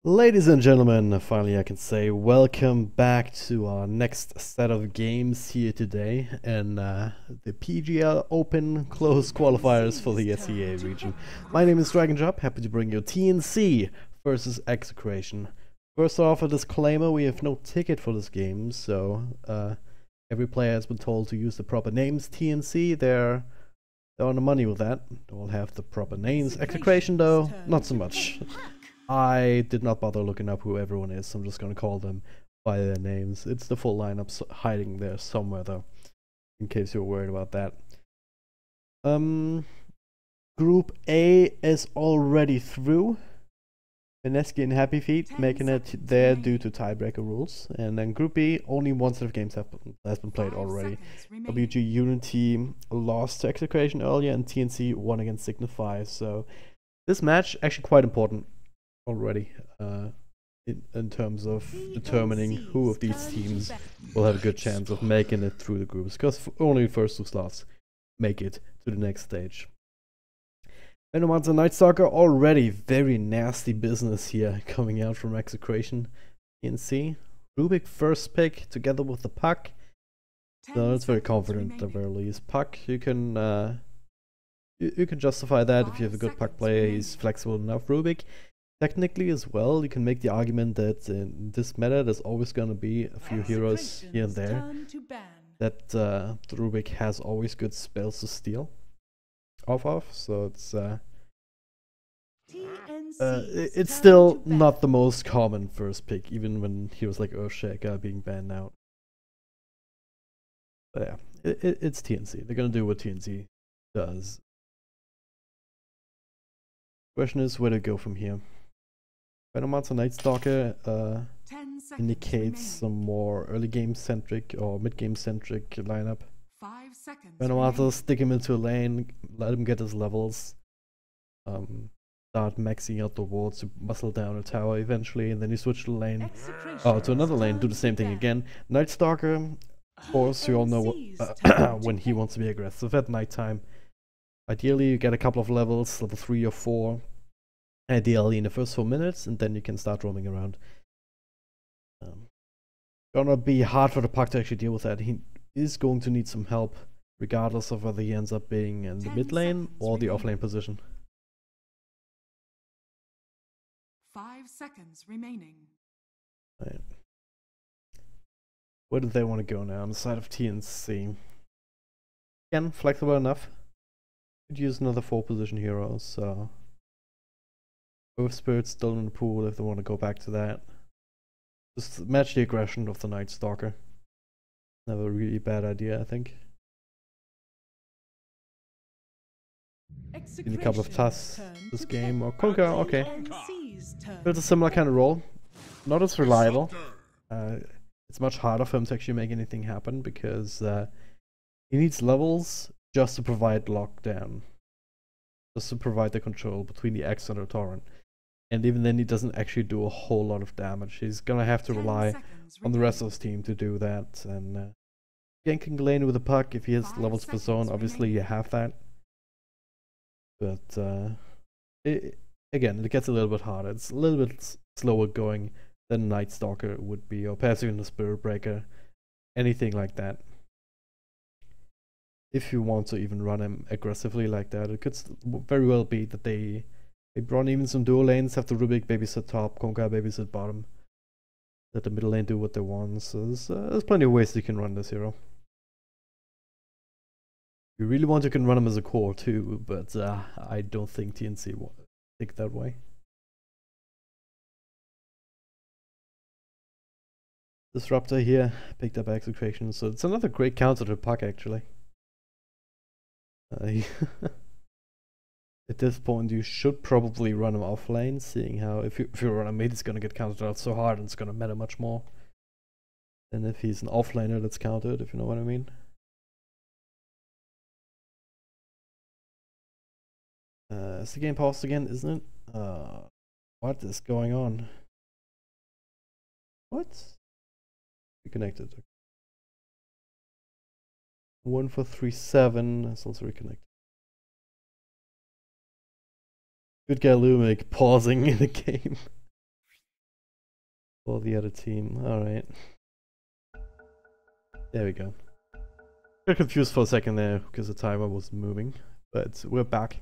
Ladies and gentlemen, finally I can say welcome back to our next set of games here today and the PGL Open Close Qualifiers for the SEA region. My name is DragonJob, happy to bring you TNC versus XctN. First off, a disclaimer, we have no ticket for this game, so every player has been told to use the proper names. TNC, they're on the money with that, they all have the proper names. XctN though, not so much. I did not bother looking up who everyone is, so I'm just gonna call them by their names. It's the full lineup hiding there somewhere though, in case you're worried about that. Group A is already through. Veneski and Happy Feet making it there due to tiebreaker rules. And then Group B, only one set of games has been played already. WG Unity lost to XctN earlier and TNC won against Signify, so this match actually quite important already in terms of determining who of these teams will have a good chance of making it through the groups, because only the first two slots make it to the next stage. Venomancer Night Stalker, already very nasty business here coming out from XctN. TNC Rubik first pick together with the Puck, so it's very confident at the very least. Puck, you can justify that if you have a good Puck player. He's flexible enough. Rubik, technically as well, you can make the argument that in this meta there's always going to be a few heroes here and there that the Rubik has always good spells to steal off of, so it's still not the most common first pick, even when heroes like Earthshaker are being banned out. But yeah, it's TNC. They're going to do what TNC does. Question is where to go from here. Venomancer Night Stalker indicates some more early game centric or mid game centric lineup. 5 seconds. Venomancer, stick him into a lane, let him get his levels, start maxing out the wards to muscle down a tower eventually, and then you switch the lane to another lane, do the same thing again. Night Stalker, of course, you all know when he wants to be aggressive at nighttime. Ideally, you get a couple of levels, level 3 or 4. Ideally in the first 4 minutes, and then you can start roaming around. Gonna be hard for the Puck to actually deal with that. He is going to need some help, regardless of whether he ends up being in the mid lane or the off lane position. 5 seconds remaining. Right. Where do they want to go now? On the side of TNC. Again, flexible enough. Could use another 4 position hero, so both spirits still in the pool if they want to go back to that. Just match the aggression of the Night Stalker. Never a really bad idea, I think. Need a couple of tasks this game. Or Conquer, okay. But it's a similar kind of role. Not as reliable. It's much harder for him to actually make anything happen because he needs levels just to provide lockdown. Just to provide the control between the X and the Torrent. And even then he doesn't actually do a whole lot of damage. He's gonna have to rely on the rest of his team to do that. And ganking lane with a Puck, if he has levels for zone, obviously you have that. But again, it gets a little bit harder. It's a little bit slower going than Night Stalker would be, or passive in the Spirit Breaker, anything like that. If you want to even run him aggressively like that, it could very well be that they run even some dual lanes, have the Rubik babysit top, Konka babysit bottom, let the middle lane do what they want. So there's plenty of ways you can run this hero. If you really want, you can run him as a core too, but I don't think TNC will think that way. Disruptor here, picked up execution, so it's another great counter to Puck actually. At this point you should probably run him off lane, seeing how if you run a mid, it's gonna get countered out so hard and it's gonna matter much more than if he's an off laner that's countered, if you know what I mean. It's the game paused again, isn't it? What is going on? What? Reconnected. 1437 is also reconnected. Good guy Lumic pausing in the game. for the other team. Alright. There we go. Got confused for a second there because the timer was moving, but we're back.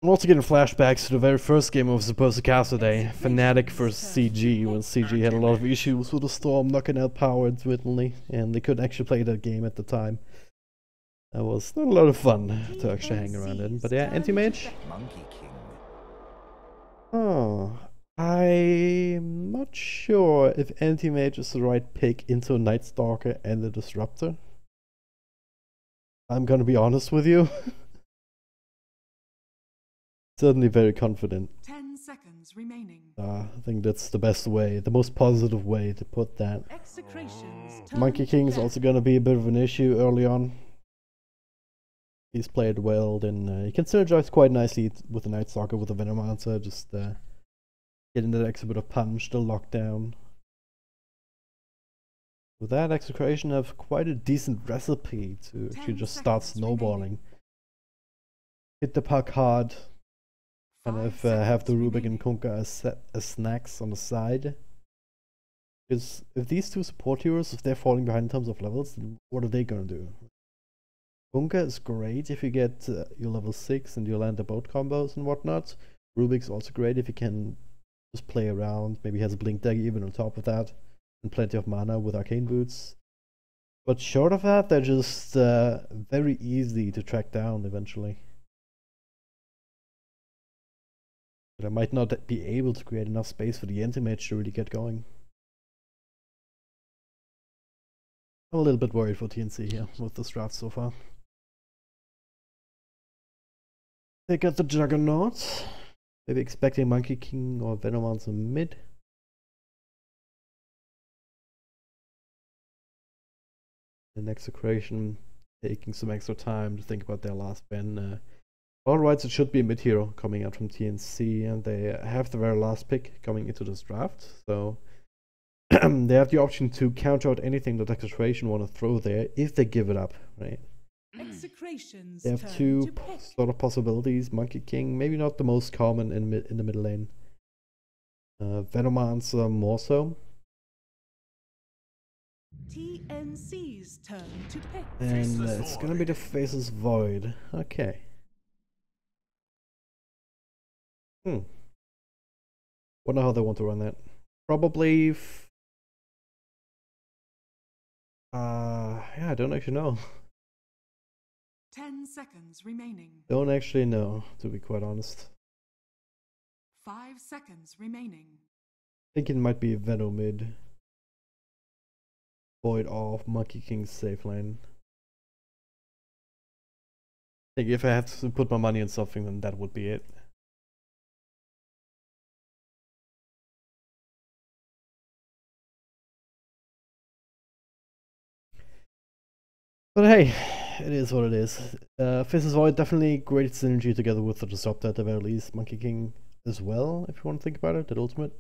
I'm also getting flashbacks to the very first game I was supposed to cast today, Fnatic vs CG, when CG had a lot of issues with the storm knocking out power intermittently, and they couldn't actually play that game at the time. That was not a lot of fun to actually hang around in, but yeah, anti-mage? Oh, I'm not sure if anti-mage is the right pick into a Night Stalker and a Disruptor. I'm gonna be honest with you. Certainly very confident. 10 seconds remaining. I think that's the best way, the most positive way to put that. Monkey King is also gonna be a bit of an issue early on. He's played well, then he can synergize quite nicely with the Night Stalker with the Venomancer, just getting that extra bit of punch, the lockdown. With that, Execration have quite a decent recipe to actually just start snowballing. Hit the puck hard, kind of have the Rubik and Kunkka as snacks on the side. Because if these two support heroes, if they're falling behind in terms of levels, then what are they gonna do? Kunkka is great if you get your level 6 and you land the boat combos and whatnot. Rubik's also great if you can just play around, maybe has a Blink Dagger even on top of that, and plenty of mana with Arcane Boots. But short of that, they're just very easy to track down eventually. But I might not be able to create enough space for the anti-mage to really get going. I'm a little bit worried for TNC here with this draft so far. They got the Juggernaut. Maybe expecting Monkey King or Venomancer mid. The next equation taking some extra time to think about their last ban. Alright, it should be a mid hero coming out from TNC, and they have the very last pick coming into this draft, so they have the option to counter out anything that Execration want to throw there if they give it up, right? They have two sort of possibilities. Monkey King, maybe not the most common in the middle lane. Venomancer more so. TNC's turn to pick. And it's gonna be the Faceless Void. Okay. Wonder how they want to run that. Probably yeah, I don't actually know. 10 seconds remaining. Don't actually know, to be quite honest. 5 seconds remaining. I think it might be a Venom mid. Void off, Monkey King's safe lane. I think if I have to put my money on something, then that would be it. But hey, it is what it is. Faceless Void definitely great synergy together with the Disruptor at the very least. Monkey King as well, if you want to think about it, that ultimate.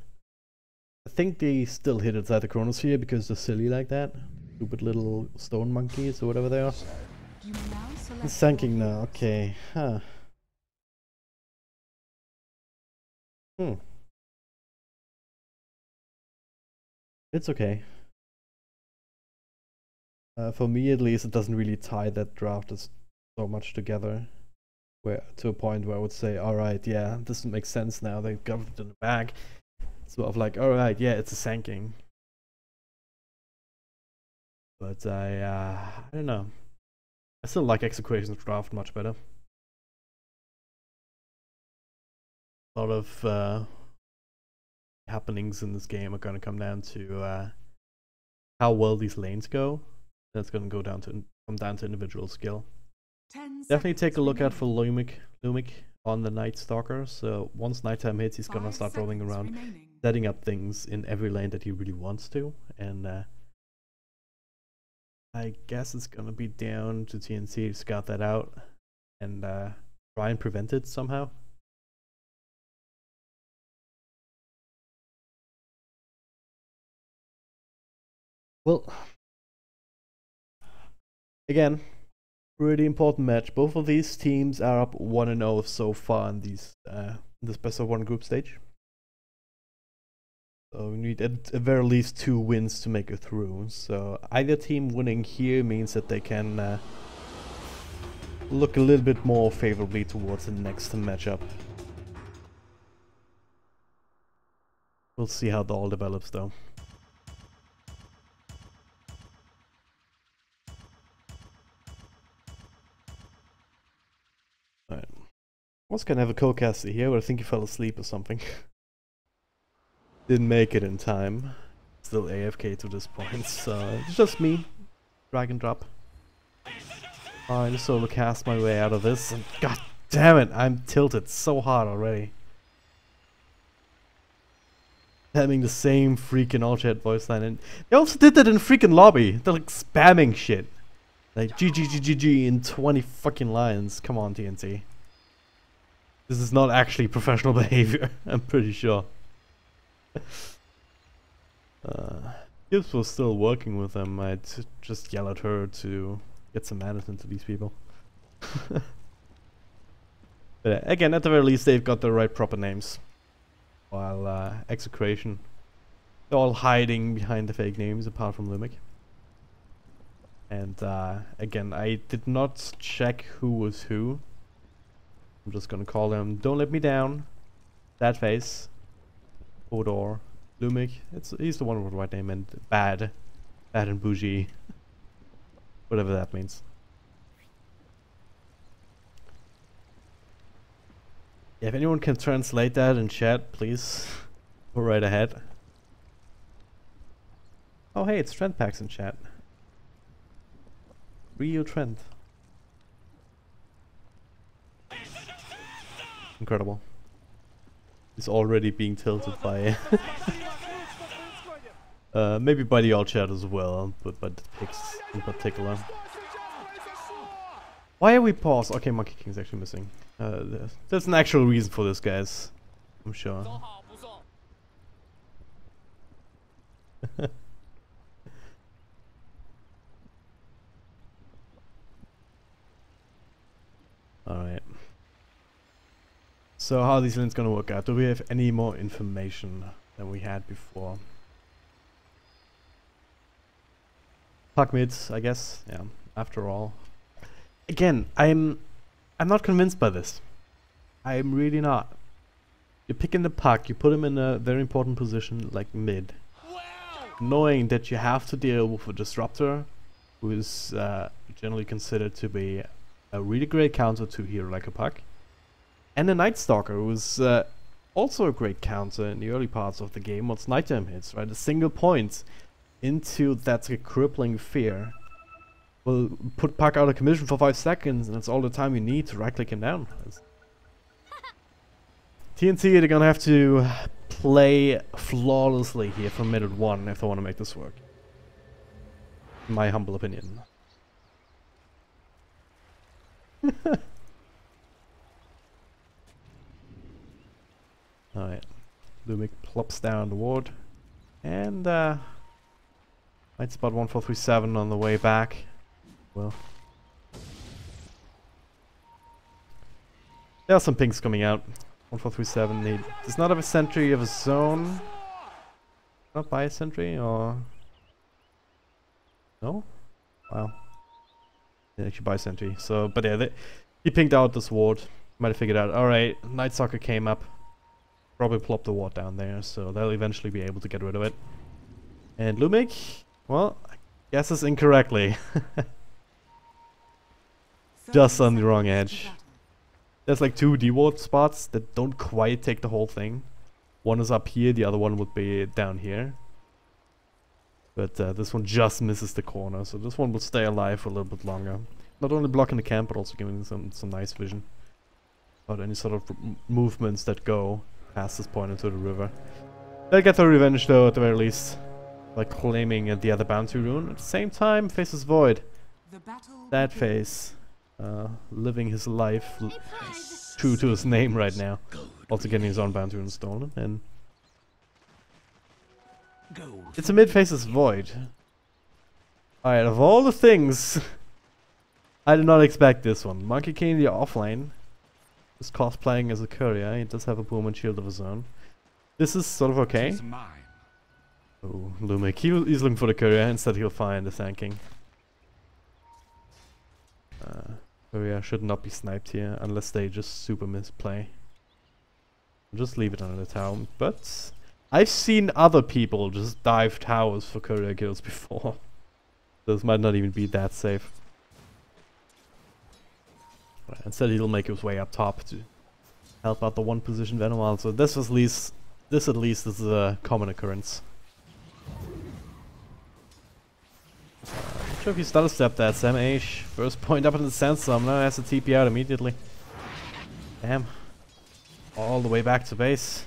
I think they still hit inside the Chronosphere because they're silly like that. Stupid little stone monkeys or whatever they are. It's sinking now, okay. Huh. It's okay. For me at least, it doesn't really tie that draft so much together. To a point where I would say, alright, yeah, this makes sense now, they got it in the bag. Sort of like, alright, yeah, it's a sanking. But I don't know. I still like Execration's draft much better. A lot of happenings in this game are going to come down to how well these lanes go. That's going to come down to individual skill. Definitely take a look out for Lumic on the Night Stalker. So once nighttime hits, he's going to start roaming around, setting up things in every lane that he really wants to. And I guess it's going to be down to TNC to scout that out and try and prevent it somehow. Well, again, pretty important match. Both of these teams are up 1-0 so far in this best of 1 group stage. So we need at the very least 2 wins to make it through. So either team winning here means that they can look a little bit more favorably towards the next matchup. We'll see how it all develops though. Alright. I was gonna have a co-caster here, but I think he fell asleep or something. Didn't make it in time. Still AFK to this point, so it's just me. Drag and drop. I just solo cast my way out of this, and god damn it, I'm tilted so hard already. Having the same freaking all-chat voice line, and they also did that in freaking lobby. They're like spamming shit. Like GG in 20 fucking lines. Come on, TNC. This is not actually professional behavior, I'm pretty sure. Gibbs was still working with them. I'd just yell at her to get some management to these people. But again, at the very least, they've got the right proper names. While Execration, they're all hiding behind the fake names, apart from Lumic. And again, I did not check who was who. I'm just gonna call them Don't Let Me Down, That Face, Hodor, Lumic. He's the one with the right name, and Bad and Bougie. Whatever that means. Yeah, if anyone can translate that in chat, please go right ahead. Oh hey, it's Trent Packs in chat. Real Trent. Incredible. He's already being tilted by maybe by the all chat as well, but by the picks in particular. Why are we paused? Okay, Monkey King's actually missing. There's an actual reason for this, guys. I'm sure. Alright. So how are these lanes gonna work out? Do we have any more information than we had before? Puck mids, I guess. Yeah, after all. Again, I'm not convinced by this. I'm really not. You're picking the puck, you put him in a very important position like mid. Knowing that you have to deal with a disruptor who is generally considered to be a really great counter to a hero like a puck. And a Night Stalker who is also a great counter in the early parts of the game once nighttime hits, right? A single point into that crippling fear will put Puck out of commission for 5 seconds, and that's all the time you need to right-click him down. TNC, they're gonna have to play flawlessly here from minute 1 if they want to make this work. In my humble opinion. Alright. Lumic plops down the ward. And might spot 1437 on the way back. Well. There are some pings coming out. 1437 he does not have a sentry of his own. Not buy a sentry or no? Wow. They actually buy a sentry. So but yeah, he pinged out this ward. Might have figured out, alright, Night Stalker came up. Probably plopped the ward down there, so they'll eventually be able to get rid of it. And Lumic, well, I guesses incorrectly. Just on the wrong edge. There's like 2 D-ward spots that don't quite take the whole thing. One is up here, the other one would be down here. But this one just misses the corner, so this one will stay alive for a little bit longer. Not only blocking the camp, but also giving some nice vision about any sort of movements that go past this point into the river. They'll get their revenge though, at the very least, by claiming the other bounty rune. At the same time, faces Void. That face, living his life true to his name right now. Also getting his own bounty rune stolen, and it's a mid faces Void. Alright, of all the things, I did not expect this one. Monkey King the offlane. Just cosplaying as a courier. He does have a boom and shield of his own. This is sort of okay. Oh, Lumic. He's looking for the courier. Instead, he'll find the Sand King. Courier should not be sniped here unless they just super misplay. Just leave it under the tower. But I've seen other people just dive towers for courier kills before. This might not even be that safe. Right, instead, he'll make his way up top to help out the one position Venom. So this at least is a common occurrence. Not sure if you stutter step that, Sam H. First point up in the sandstorm, now has to TP out immediately. Damn. All the way back to base.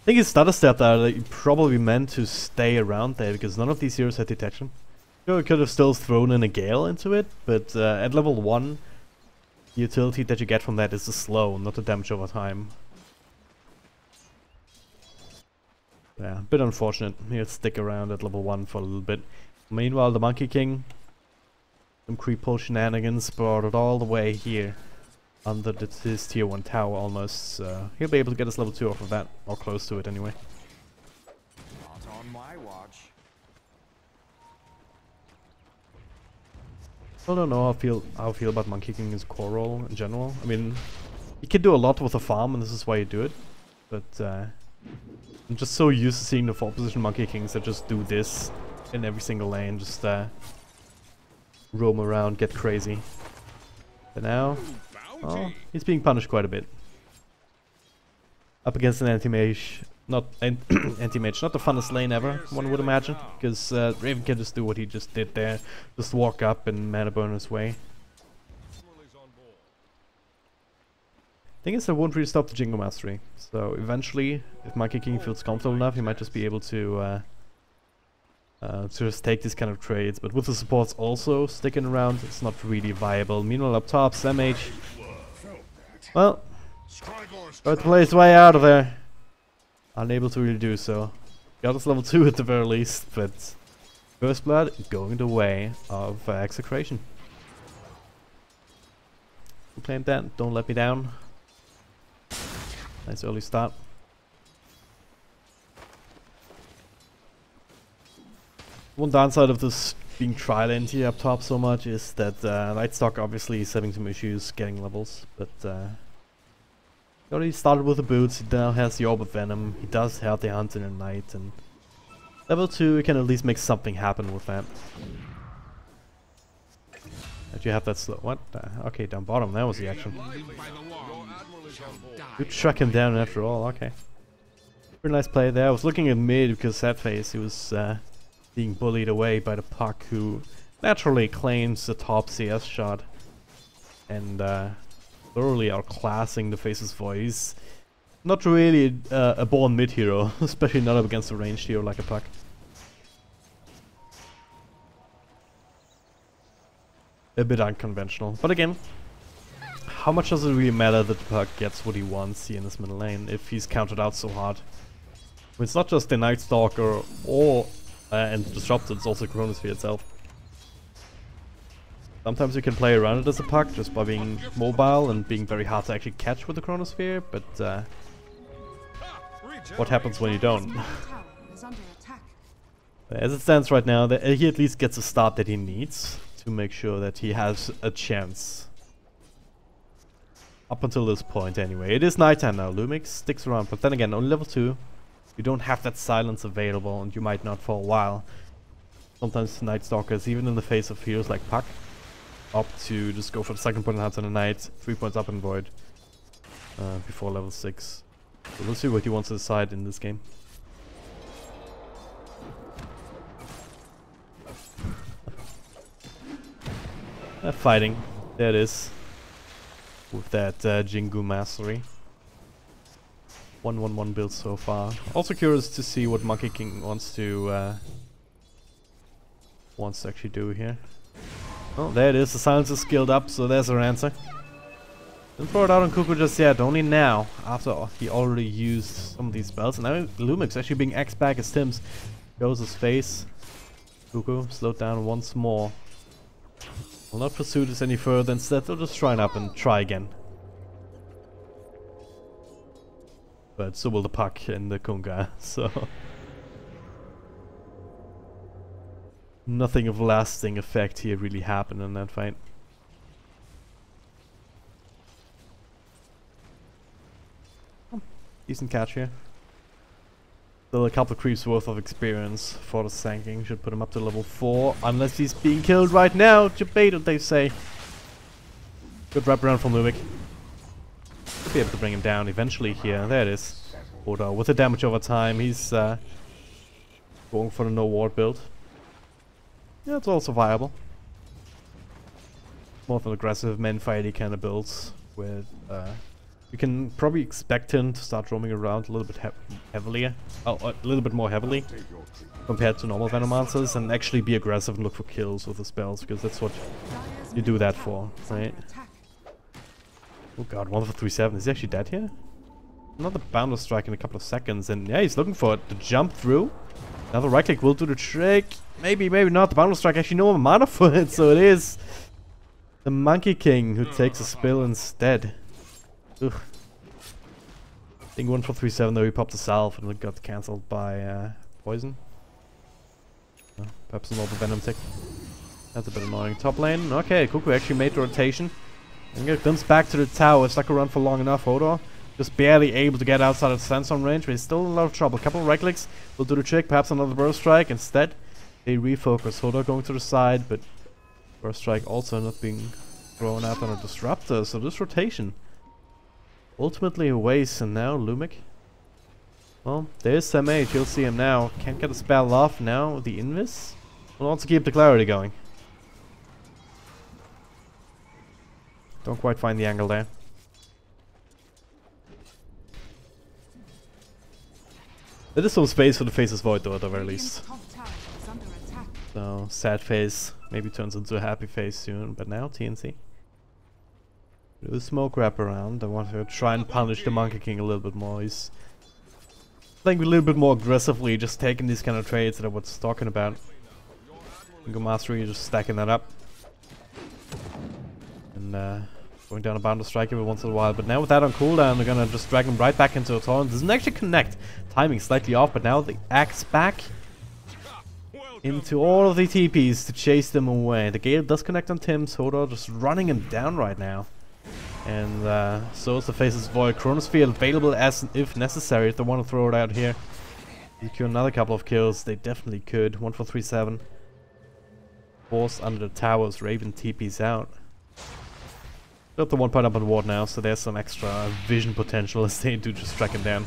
I think he stutter stepped out, that he probably meant to stay around there because none of these heroes had detection. Sure, could have still thrown in a Gale into it, but at level 1, the utility that you get from that is the slow, not the damage over time. Yeah, a bit unfortunate. He'll stick around at level 1 for a little bit. Meanwhile, the Monkey King, some creep pull shenanigans, brought it all the way here under his tier 1 tower almost. So he'll be able to get his level 2 off of that, or close to it anyway. Not on my watch. I don't know how I feel about Monkey King as a core role in general. I mean, you can do a lot with a farm, and this is why you do it. But I'm just so used to seeing the 4 position Monkey Kings that just do this in every single lane, just roam around, get crazy. But now, oh, he's being punished quite a bit. Up against an anti-mage, not anti-mage, not the funnest lane ever, one would imagine, because Raven can just do what he just did there, just walk up and mana burn his way. Thing is, I won't really stop the Jingo Mastery, so eventually, if Monkey King feels comfortable enough, he might just be able to just take these kind of trades, but with the supports also sticking around, it's not really viable. Meanwhile, up top, Sam H. Well, tried to play his way out of there. Unable to really do so. Got his level 2 at the very least, but First Blood going the way of Execration. Claim that, don't let me down. Nice early start. One downside of this being trial NT up top so much is that Nightstock obviously is having some issues getting levels, but he already started with the boots, he now has the Orb of Venom, he does have the Hunt in the Night, and level 2 you can at least make something happen with that. That you have that slow. What? Okay, down bottom, that was the action. You track him down after all, okay. Pretty nice play there. I was looking at mid because Sadface, he was being bullied away by the Puck, who naturally claims the top CS shot and thoroughly outclassing the Face's voice. Not really a born mid hero, especially not up against a ranged hero like a Puck. A bit unconventional, but again, how much does it really matter that the Puck gets what he wants here in this middle lane if he's countered out so hard? I mean, it's not just the Night Stalker or and Disrupted, it's also Chronosphere itself. Sometimes you can play around it as a Puck just by being mobile and being very hard to actually catch with the Chronosphere, but what happens when you don't? As it stands right now, he at least gets a start that he needs to make sure that he has a chance. Up until this point anyway. It is nighttime now, Lumix sticks around, but then again, on level 2, you don't have that silence available and you might not for a while. Sometimes Night Stalkers, even in the face of heroes like Puck, opt to just go for the second point and Hunt in the Night, 3 points up in Void before level 6. So we'll see what he wants to decide in this game. Fighting, there it is, with that Jingu Mastery. 1-1-1 build so far. Also curious to see what Monkey King wants to actually do here. Oh, there it is, the silence is skilled up, so there's our answer. Didn't throw it out on Cuckoo just yet, only now, after he already used some of these spells. And now Lumix actually being X back as Tim's goes his face. Cuckoo slowed down once more. Will not pursue this any further, instead they'll just shrine up and try again. But so will the puck and the Kunga, so... Nothing of lasting effect here really happened in that fight. Decent catch here. Still a couple of creeps worth of experience for the Sanking. Should put him up to level 4. Unless he's being killed right now. Debated, they say. Good wraparound from Lumic. Should be able to bring him down eventually here. There it is. Oda with the damage over time. He's going for the no ward build. Yeah, it's also viable. More of an aggressive men fighty kind of builds with you can probably expect him to start roaming around a little bit heavily, a little bit more heavily compared to normal Venomancers, and actually be aggressive and look for kills with the spells, because that's what you do that for, right? Oh god, 1 for 3-7. Is he actually dead here? Another Boundless Strike in a couple of seconds, and yeah, he's looking for it to jump through. Another right click will do the trick. Maybe, maybe not. The Boundless Strike actually no mana for it, so it is the Monkey King who takes a spill instead. Ugh. I think 1 for 3-7 though, he popped a salve and it got cancelled by poison. Perhaps an Venom tick. That's a bit annoying. Top lane. Okay, Cuckoo actually made the rotation. And get glimpse back to the tower. Stuck around for long enough. Hodor just barely able to get outside of Sandstorm range, but he's still in a lot of trouble. A couple of right clicks will do the trick. Perhaps another Burst Strike. Instead, they refocus. Hodor going to the side, but Burst Strike also not being thrown out on a Disruptor. So this rotation ultimately a waste, and now Lumic. Well, there's Sam H. You'll see him now. Can't get a spell off now. The Invis will also keep the clarity going. Don't quite find the angle there. There is some space for the Faceless Void though, at the very least. So, sad face maybe turns into a happy face soon, but now TNC. Do a smoke wrap around. I want to try and punish the Monkey King a little bit more. He's playing a little bit more aggressively, just taking these kind of trades that I was talking about. Go Mastery, just stacking that up. And going down a Boundless Strike every once in a while. But now with that on cooldown, they're gonna just drag him right back into a torrent. Doesn't actually connect. Timing slightly off, but now the axe back into all of the TPs to chase them away. The Gale does connect on Tim's. Hodor just running him down right now. And so is the Faceless Void. Chronosphere available as if necessary if they want to throw it out here. Secure another couple of kills. They definitely could. 1 for 3-7. Force under the towers. Raven TP's out. Got the 1 point up on ward now, so there's some extra vision potential as they do just track him down.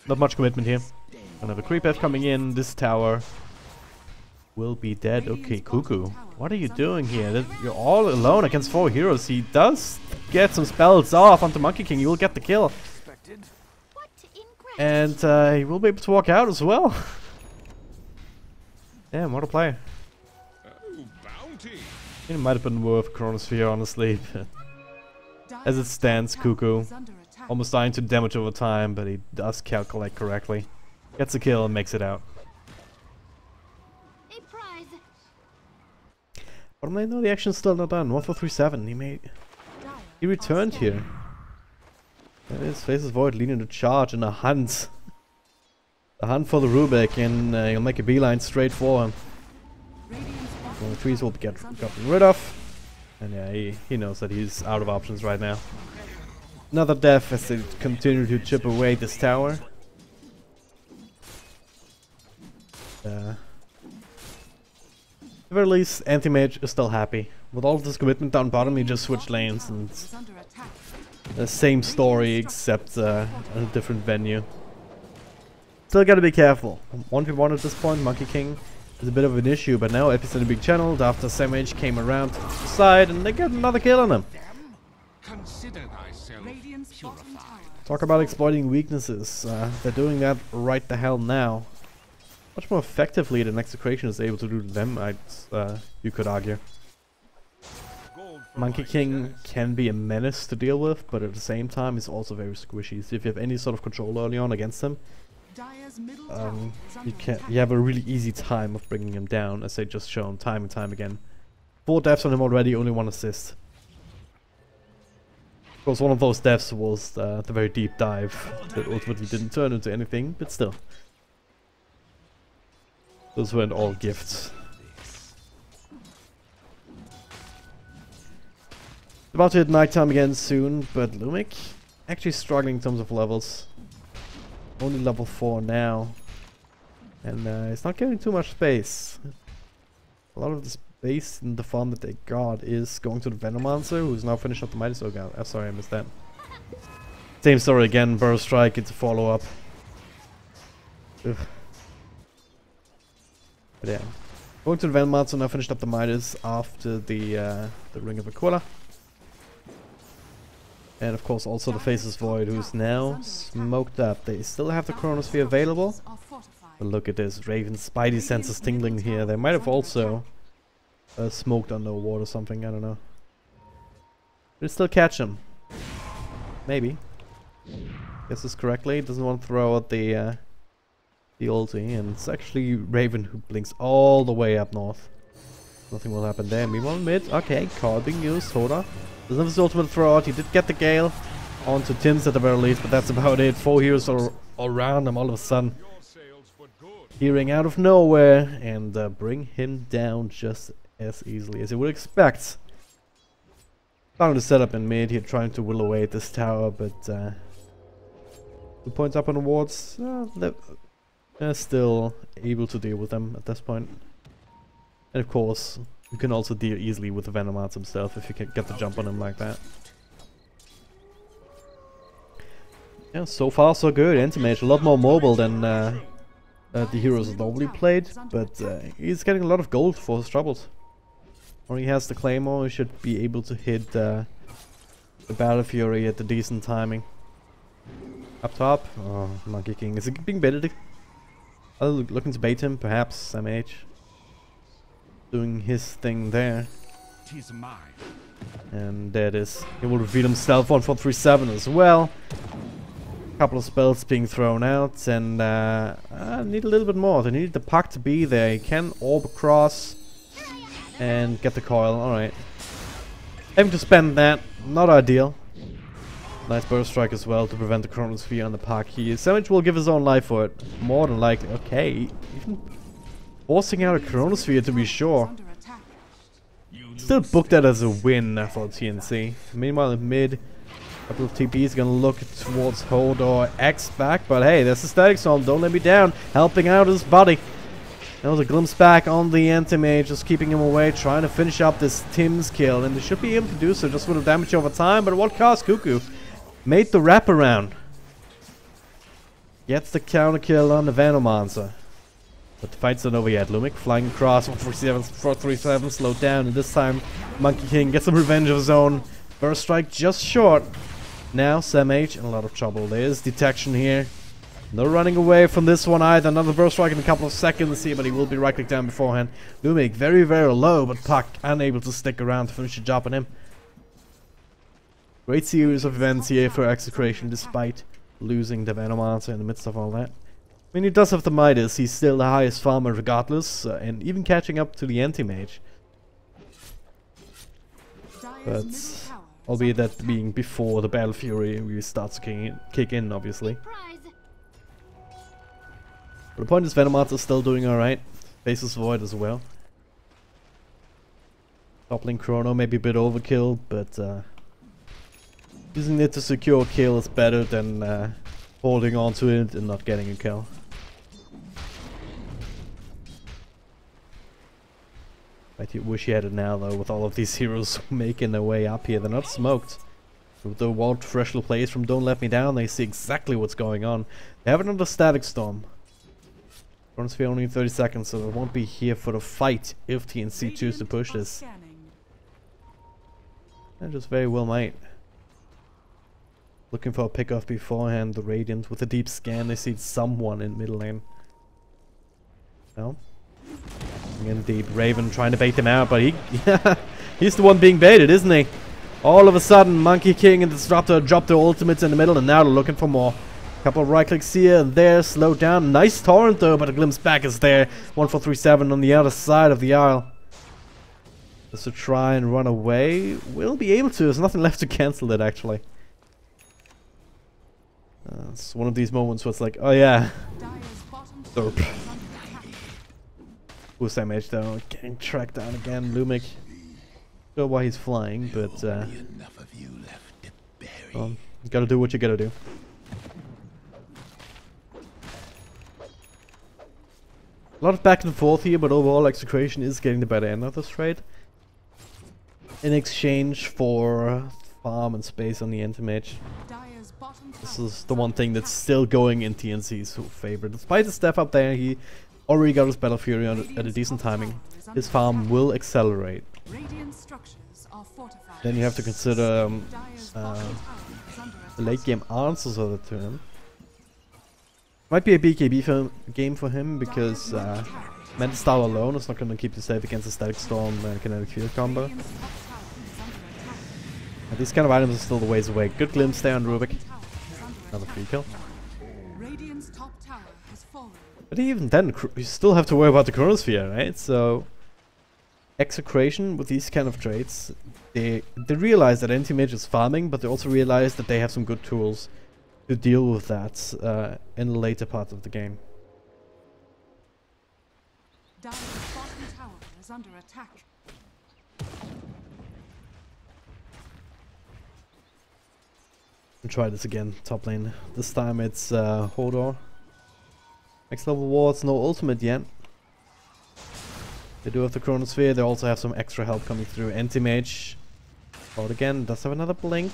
Not much commitment here. Another creep F coming in. This tower will be dead. Okay, Cuckoo, what are you doing here? You're all alone against 4 heroes. He does get some spells off onto Monkey King. You will get the kill. And he will be able to walk out as well. Damn, what a play. It might have been worth Chronosphere, honestly. As it stands, Cuckoo almost dying to damage over time, but he does calculate correctly. Gets a kill and makes it out. But I know the action's still not done. 1 for 3-7. He returned here. That is Faceless Void leading the charge in a hunt. A hunt for the Rubik, and he'll make a beeline straight for him. Well, the trees will be gotten rid of. And yeah, he knows that he's out of options right now. Another death as they continue to chip away this tower. At the very least, Anti-Mage is still happy. With all of this commitment down bottom, he just switched lanes, and it's the same story except on a different venue. Still gotta be careful. 1v1 at this point, Monkey King is a bit of an issue, but now Epicenter Big Channeled after Sam H came around to the side and they get another kill on him. Talk about exploiting weaknesses. They're doing that right the hell now. Much more effectively than Execration is able to do to them, you could argue. Monkey King can be a menace to deal with, but at the same time he's also very squishy. So if you have any sort of control early on against him, you have a really easy time of bringing him down, as they just shown time and time again. 4 deaths on him already, only 1 assist. Of course, one of those deaths was the very deep dive that ultimately didn't turn into anything, but still. Those weren't all gifts. About to hit nighttime again soon, but Lumik actually struggling in terms of levels. Only level 4 now. And it's not getting too much space. A lot of the space in the farm that they got is going to the Venomancer, who's now finished up the Midas. Oh god, I'm sorry, I missed that. Same story again, Burrow Strike, it's a follow-up. But yeah. Going to the Venomancer, now finished up the Midas after the Ring of Aquila. And of course also the Faceless Void, who's now smoked up. They still have the Chronosphere available. But look at this, Raven's Spidey senses tingling here. They might have also smoked under water or something, I don't know. But still catch him. Maybe. Guess this correctly. Doesn't want to throw out the ulti, and it's actually Raven who blinks all the way up north. Nothing will happen there. Meanwhile mid, okay, card being used, Hoda. Doesn't have his ultimate throw out. He did get the Gale onto Tims at the very least, but that's about it. 4 heroes are around him all of a sudden. Hearing out of nowhere and bring him down just as easily as you would expect. Found the setup in mid here, trying to will away at this tower, but 2 points up on the wards. They're still able to deal with them at this point. And of course, you can also deal easily with the Venomancer himself if you can get the jump on him like that. Yeah, so far so good. Anti-Mage a lot more mobile than the heroes normally played, but he's getting a lot of gold for his troubles. When he has the Claymore, he should be able to hit the Battle Fury at the decent timing. Up top, oh, Monkey King. Is it being baited? Looking to bait him, perhaps, MH. Doing his thing there. And there it is. He will reveal himself 1437 as well. Couple of spells being thrown out, and I need a little bit more. They need the puck to be there. He can orb across and get the coil. Alright. Having to spend that, not ideal. Nice burst strike as well to prevent the Chronosphere on the puck. Savage will give his own life for it. More than likely. Okay, even forcing out a Chronosphere to be sure. Still book that as a win for TNC. Meanwhile in mid, a couple of TPs gonna look towards Hold or X back, but hey, there's the Static Storm, don't let me down, helping out his buddy. There was a glimpse back on the Anti-Mage, just keeping him away, trying to finish up this Tim's kill, and they should be able to do so just with the damage over time, but at what cost? Cuckoo made the wraparound. Gets the counter kill on the Venomancer. But the fight's not over yet. Lumik flying across, 437 slowed down, and this time Monkey King gets some revenge of his own. Burst strike just short. Now Sam H in a lot of trouble. There's detection here. No running away from this one either. Another burst strike in a couple of seconds here, but he will be right clicked down beforehand. Lumik very, very low, but Puck unable to stick around to finish the job on him. Great series of events here for Execration, despite losing the Venomancer in the midst of all that. I mean, he does have the Midas, he's still the highest farmer regardless, and even catching up to the Anti-Mage. But, albeit that being before the Battle Fury really starts to kick in, obviously. But the point is Venomancer is still doing alright. Faceless Void as well. Toppling Chrono may be a bit overkill, but using it to secure a kill is better than holding on to it and not getting a kill. I wish he had it now though, with all of these heroes making their way up here. They're not smoked. With the Walt freshly plays from Don't Let Me Down, they see exactly what's going on. They have another Static Storm. Chronosphere only 30 seconds, so they won't be here for the fight if TNC choose to push this. And just very well might. Looking for a pickoff beforehand, the Radiant with a deep scan, they see someone in middle lane. No? Indeed, Raven trying to bait him out, but he's the one being baited, isn't he? All of a sudden, Monkey King and Disruptor drop their ultimates in the middle, and now they're looking for more. Couple of right clicks here and there, slowed down. Nice torrent though, but a glimpse back is there. 1437 on the other side of the aisle. Just to try and run away. Will be able to. There's nothing left to cancel it, actually. It's one of these moments where it's like, oh yeah. Derp. Boost damage though. Getting tracked down again. Lumic. Don't know why he's flying, but well, you gotta do what you gotta do. A lot of back and forth here, but overall Execration is getting the better end of this trade. In exchange for farm and space on the Anti-Mage. This is the one thing that's still going in TNC's favor. Despite the step up there, he already got his Battle Fury on at a decent timing. His farm will accelerate. Then you have to consider the late game answers of it to him. Might be a BKB game for him because Mental Style alone is not going to keep you safe against a Static Storm and Kinetic Field combo. But these kind of items are still the ways away. Good glimpse there on Rubik. Another free kill. But even then, you still have to worry about the Chronosphere, right? So, Execration with these kind of trades, they realize that Anti-Mage is farming, but they also realize that they have some good tools to deal with that in the later part of the game. Dire's bottom tower is under attack. Try this again, top lane. This time it's Hodor. Next level wards, no ultimate yet. They do have the Chronosphere, they also have some extra help coming through. Anti-Mage. Out again, does have another blink.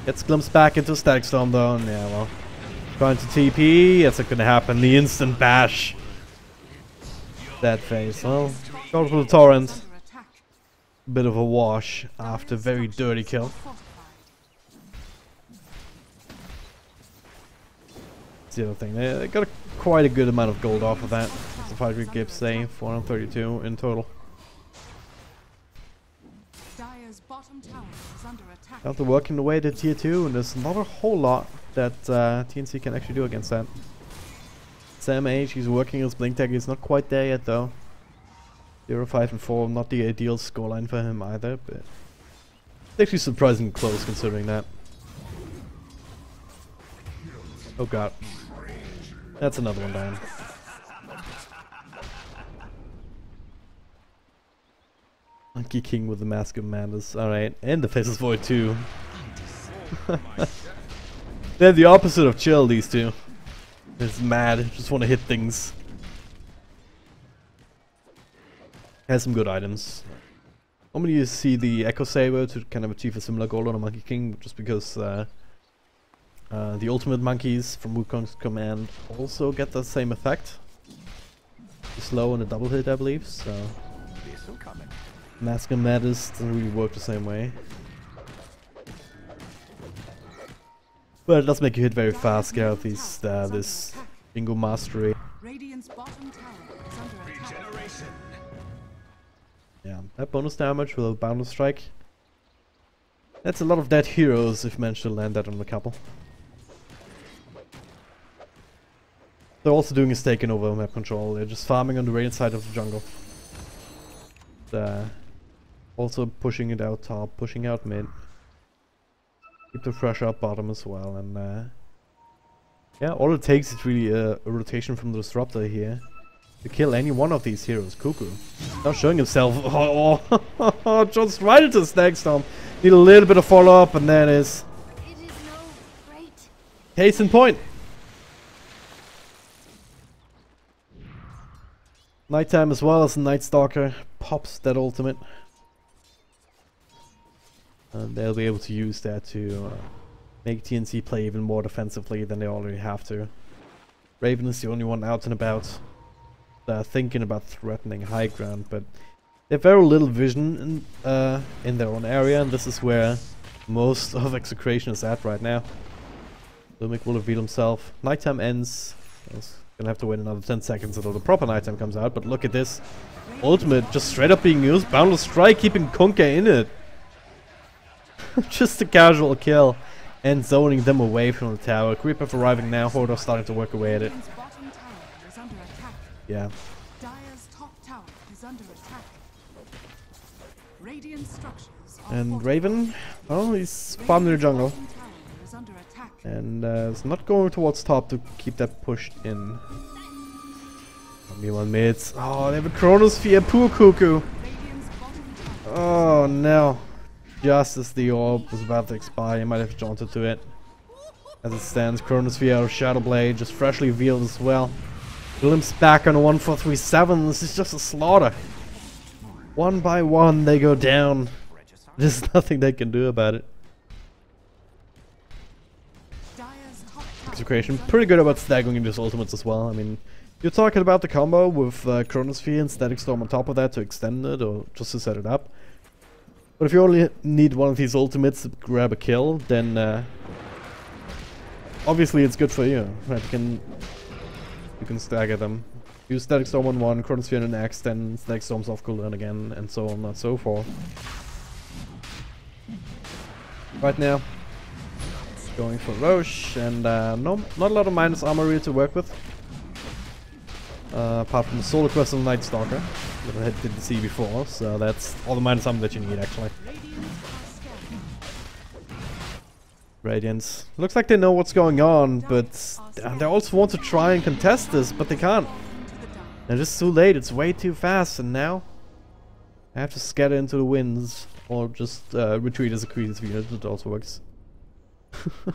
Gets glimpsed back into Static Storm though. Yeah, well. Trying to TP, that's not gonna happen. The instant bash. That phase. Well, go for the Torrent. Bit of a wash after very dirty kill. The other thing, they got quite a good amount of gold off of that. So 5 Gibbs say 432 in total. After working the way to tier 2, and there's not a whole lot that TNC can actually do against that. Sam H, he's working his blink tag, he's not quite there yet though. 0, 5 and 4, not the ideal scoreline for him either, but it's actually surprisingly close considering that. Oh god. That's another one down. Monkey King with the Mask of Madness. Alright, and the Faceless Void too. They're the opposite of chill, these two. It's mad, just want to hit things. Has some good items. Normally you see the Echo Saber to kind of achieve a similar goal on a Monkey King, just because the ultimate monkeys from Wukong's command also get the same effect. Slow and a double hit, I believe, so... Mask and Madness doesn't really work the same way. But it does make you hit very fast, get out these, this Bingo Mastery. Yeah, that bonus damage with a Boundless Strike. That's a lot of dead heroes if you manage to land that on a couple. They're also doing is taking over map control. They're just farming on the Radiant side of the jungle. Also pushing it out top, pushing out mid. Keep the pressure up bottom as well, and yeah, all it takes is really a rotation from the Disruptor here to kill any one of these heroes. Cuckoo now showing himself. Oh, just right into Static Storm. Need a little bit of follow up, and there it is. Case in point. Nighttime as well as Night Stalker pops that ultimate. And they'll be able to use that to make TNC play even more defensively than they already have to. Raven is the only one out and about thinking about threatening high ground, but they have very little vision in their own area, and this is where most of Execration is at right now. Lumic will reveal himself. Nighttime ends. Gonna have to wait another 10 seconds until the proper nighttime comes out, but look at this. Ultimate just straight up being used. Boundless Strike keeping Kunkka in it. Just a casual kill and zoning them away from the tower. Creeper arriving now. Hodor starting to work away at it. Yeah. Radiant structures are And fortified. Raven, well, he's farming the jungle. Bottom tower is under attack. And is not going towards top to keep that pushed in. One mids. Oh, they have a Chronosphere. Poor Cuckoo. Radiant's bottom tower Oh no. Just as the orb was about to expire, he might have jaunted to it. As it stands, Chronosphere or Shadow Blade just freshly revealed as well. Glimpse back on a 1437. This is just a slaughter. One by one they go down. There's nothing they can do about it. Dire's top tower Execration is under pretty good about staggering into his ultimates as well. I mean, you're talking about the combo with Chronosphere and Static Storm on top of that to extend it or just to set it up. But if you only need one of these ultimates to grab a kill, then obviously it's good for you. Right? You can stagger them. Use Static Storm on one, Chronosphere on the next, then Static Storm's off cooldown again, and so on and so forth. Right now, going for Roche, and no, not a lot of minus armor really to work with. Apart from the Solar Quest and Night Stalker that I didn't see before, so that's all the minus armor that you need actually. Radiance. Looks like they know what's going on, but they also want to try and contest this, but they can't. They're just too late, it's way too fast, and now I have to scatter into the winds, or just retreat as a creative unit, it also works. They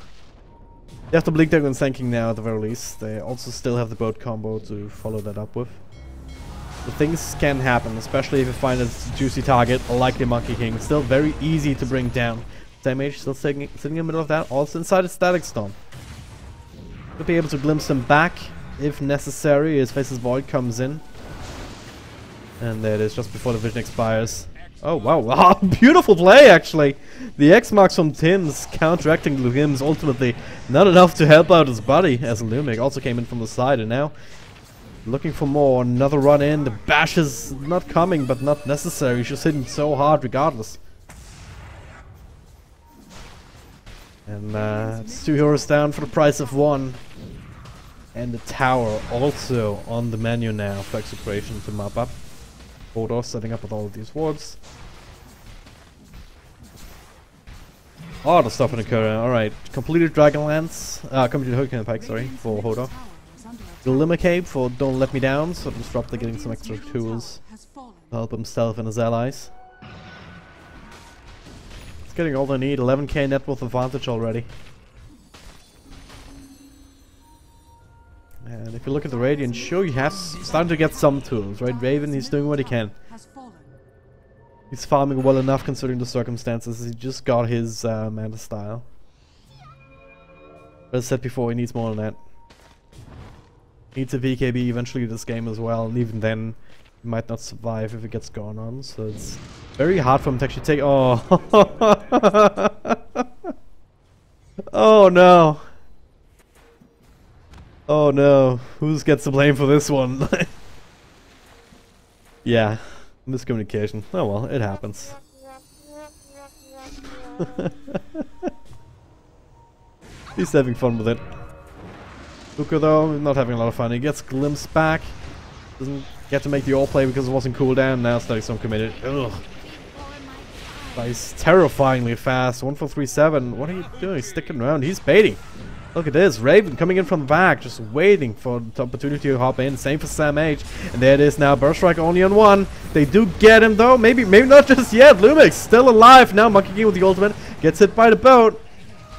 have to blink their thanking now at the very least. They also still have the boat combo to follow that up with. So things can happen, especially if you find a juicy target like the Monkey King. It's still very easy to bring down. Damage still sitting in the middle of that, also inside a Static Storm. Could be able to glimpse him back if necessary as Faceless Void comes in. And there it is, just before the vision expires. Oh wow, wow, beautiful play actually! The X marks from Tim's counteracting Luhim's ultimately not enough to help out his buddy, as Lumic also came in from the side and now looking for more. Another run in, the bash is not coming but not necessary, he's just hitting so hard regardless. And it's 2 heroes down for the price of 1. And the tower also on the menu now for Execration to mop up. Hodor setting up with all of these wards. Oh, the stuff in the current. Alright, completed Dragonlance. Completed Hurricane Pike, sorry, for Hodor. The Limmercape for Don't Let Me Down, so Disruptor getting some extra tools to help himself and his allies. It's getting all they need, 11k net worth advantage already. And if you look at the Radiant, sure, he has starting to get some tools, right? Raven, he's doing what he can. He's farming well enough considering the circumstances. He just got his mana style. But as I said before, he needs more than that. He needs a VKB eventually this game as well, and even then, he might not survive if it gets gone on. So it's very hard for him to actually take. Oh, oh no. Oh no, who gets the blame for this one? Yeah, miscommunication. Oh well, it happens. He's having fun with it. Luca though, not having a lot of fun. He gets glimpsed back. Doesn't get to make the all play because it wasn't cooldown. Now Static Storm committed. Ugh. He's terrifyingly fast. 1437. What are you doing? He's sticking around. He's baiting. Look at this, Raven coming in from the back, just waiting for the opportunity to hop in. Same for Sam H. And there it is now, Burst Strike only on 1. They do get him though, maybe not just yet. Lumix still alive now, Monkey King with the ultimate. Gets hit by the boat.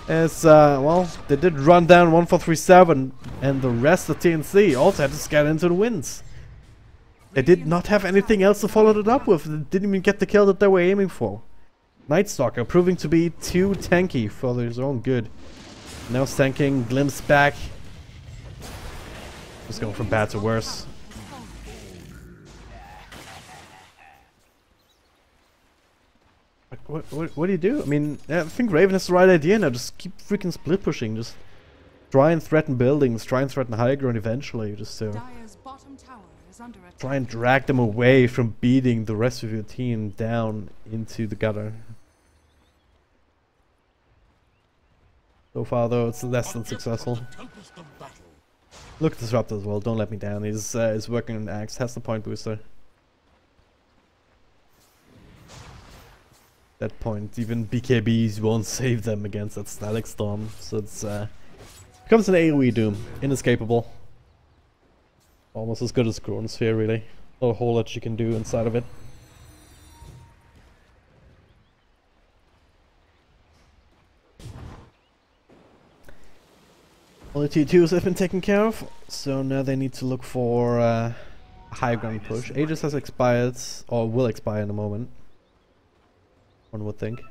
As, well, they did run down 1437. And the rest of TNC also had to scatter into the winds. They did not have anything else to follow it up with. They didn't even get the kill that they were aiming for. Night Stalker proving to be too tanky for his own good. Now tanking, glimpse back. Just going from bad to worse. What do you do? I mean, I think Raven has the right idea now. Just keep freaking split pushing. Just try and threaten buildings. Try and threaten high ground eventually. Just to try and drag them away from beating the rest of your team down into the gutter. So far though, it's less than successful. Look at Disruptor as well, don't let me down. He's working on Axe, has the point booster. that point. Even BKBs won't save them against that static storm. So it's becomes an AoE doom, inescapable. Almost as good as Chronosphere, really. Not a whole lot you can do inside of it. All the T2s have been taken care of, so now they need to look for a high ground push. Aegis has expired, or will expire in a moment. One would think.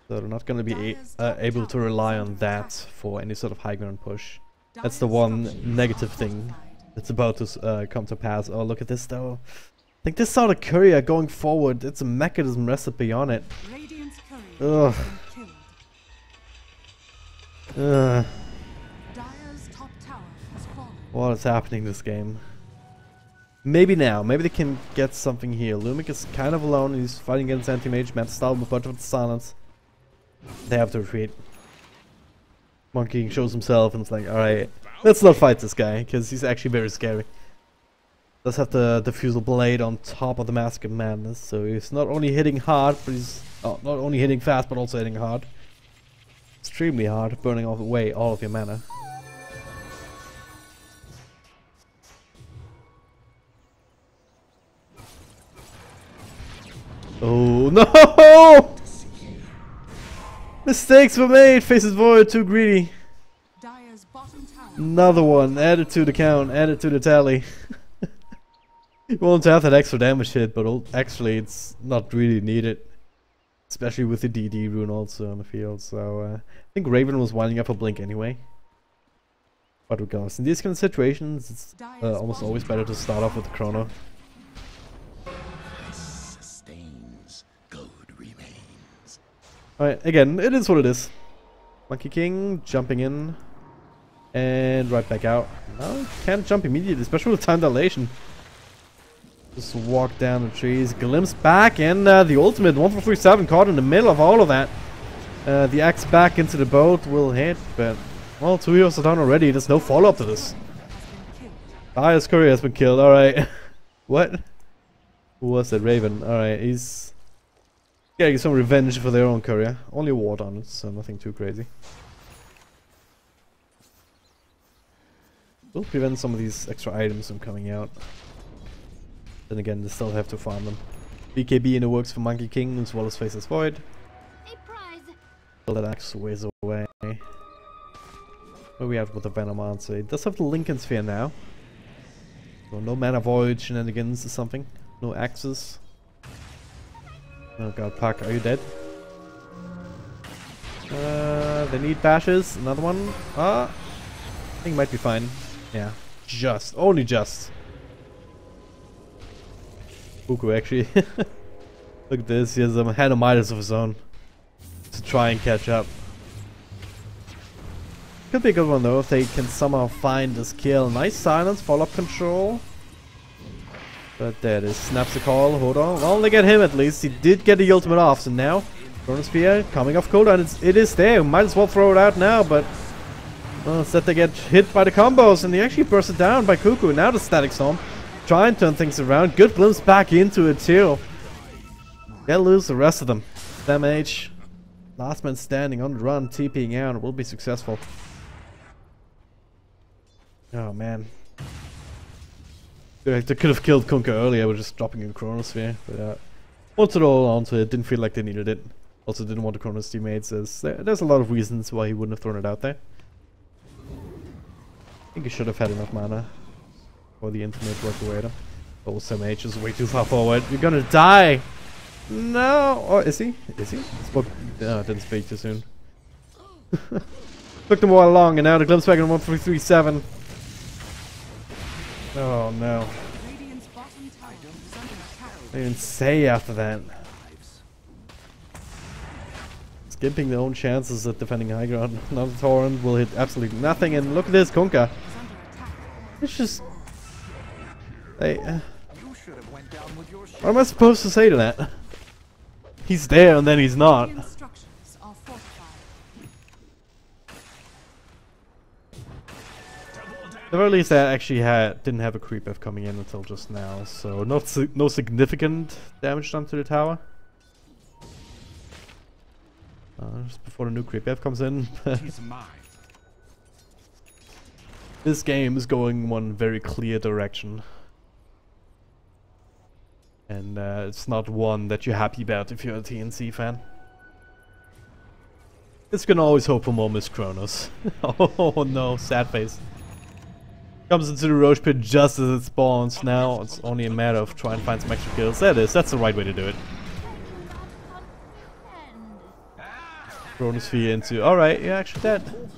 So they're not going to be able to rely on that for any sort of high ground push. That's the one negative thing that's about to come to pass. Oh, look at this though. I think this sort of courier going forward, it's a mechanism recipe on it. Ugh. What is happening this game? Maybe now. Maybe they can get something here. Lumic is kind of alone. He's fighting against anti-mage. Matt style with a bunch of silence. They have to retreat. Monkey King shows himself and it's like, alright, let's not fight this guy, because he's actually very scary. Does have the diffusal blade on top of the Mask of Madness, so he's not only hitting hard, but he's not only hitting fast, but also hitting hard. Extremely hard, burning away all of your mana. Oh no! Mistakes were made! Faces void, too greedy. Another one, added to the count, added to the tally. You won't have that extra damage hit, but actually it's not really needed. Especially with the DD rune also on the field, so I think Raven was winding up a blink anyway. But regardless, in these kind of situations, it's almost always better to start off with the chrono. Alright, again, it is what it is. Monkey King jumping in and right back out. No, can't jump immediately, especially with time dilation. Just walk down the trees, glimpse back, and the ultimate 1437 caught in the middle of all of that. The axe back into the boat will hit, but well, 2 heroes are down already. There's no follow up to this. Dire's courier has been killed. Alright. What? Who was that? Raven. Alright, he's getting some revenge for their own courier. Only a ward on it, so nothing too crazy. Will prevent some of these extra items from coming out. Then again, they still have to farm them. BKB in the works for Monkey King as well as Faceless Void. Still that axe ways away. Where are we at with the Venomancer? It does have the Lincoln Sphere now. So no mana void shenanigans or something. No axes. Oh god, Puck, are you dead? They need bashes. Another one. I think it might be fine. Yeah. Just. Only just. Buku actually. Look at this. He has a hand of Midas of his own. To try and catch up. Could be a good one though if they can somehow find this kill. Nice silence. Follow-up control. But there it is. Snaps the call. Hold on. Well, they get him at least. He did get the ultimate off. So now, Chronosphere coming off cooldown. It is there. Might as well throw it out now. But instead they get hit by the combos. And they actually burst it down by Cuckoo. Now the Static Storm. Try and turn things around. Good glimpse back into it too. They'll lose the rest of them. Damage. Last man standing on the run. TPing out. Will be successful. Oh man. They could have killed Kunkka earlier with just dropping in Chronosphere, but once it all onto it, didn't feel like they needed it. Also didn't want the Chronos teammates, there's a lot of reasons why he wouldn't have thrown it out there. I think he should have had enough mana for the infinite work away though. Oh, Sam H is way too far forward. You're gonna die! No! Oh, is he? Is he? Didn't speak too soon. Took them all along, and now the glimpse back in 1337. Oh no. I didn't say after that. Skipping their own chances at defending high ground. Another torrent will hit absolutely nothing, and look at this, Kunkka. It's just... Hey, what am I supposed to say to that? He's there and then he's not. At the very least, I actually didn't have a creep F coming in until just now, so no significant damage done to the tower. Just before the new creep wave comes in. Tis mine. This game is going one very clear direction. And it's not one that you're happy about if you're a TNC fan. It's gonna always hope for more Miss Kronos. Oh no, sad face. Comes into the Roche pit just as it spawns. Now it's only a matter of trying to find some extra kills. There it is, that's the right way to do it. Chronosphere into... Alright, you're actually dead.